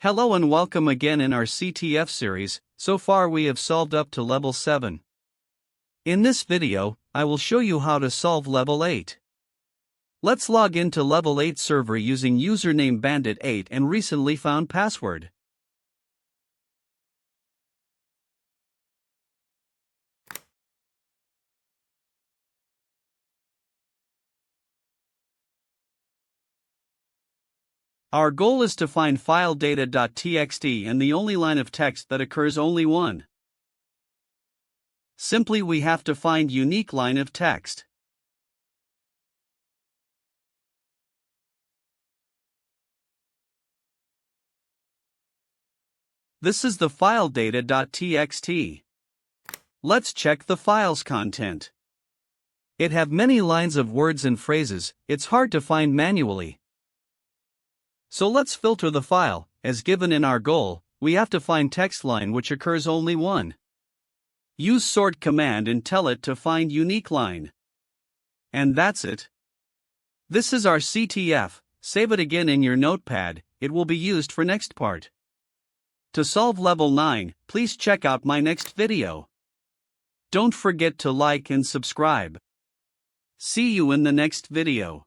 Hello and welcome again in our CTF series. So far we have solved up to level 7. In this video, I will show you how to solve level 8. Let's log into level 8 server using username Bandit8 and recently found password. Our goal is to find file data.txt and the only line of text that occurs only one. Simply we have to find unique line of text. This is the file data.txt. Let's check the file's content. It have many lines of words and phrases, it's hard to find manually. So let's filter the file. As given in our goal, we have to find text line which occurs only one. Use sort command and tell it to find unique line. And that's it. This is our CTF. Save it again in your notepad, it will be used for next part. To solve level 9, please check out my next video. Don't forget to like and subscribe. See you in the next video.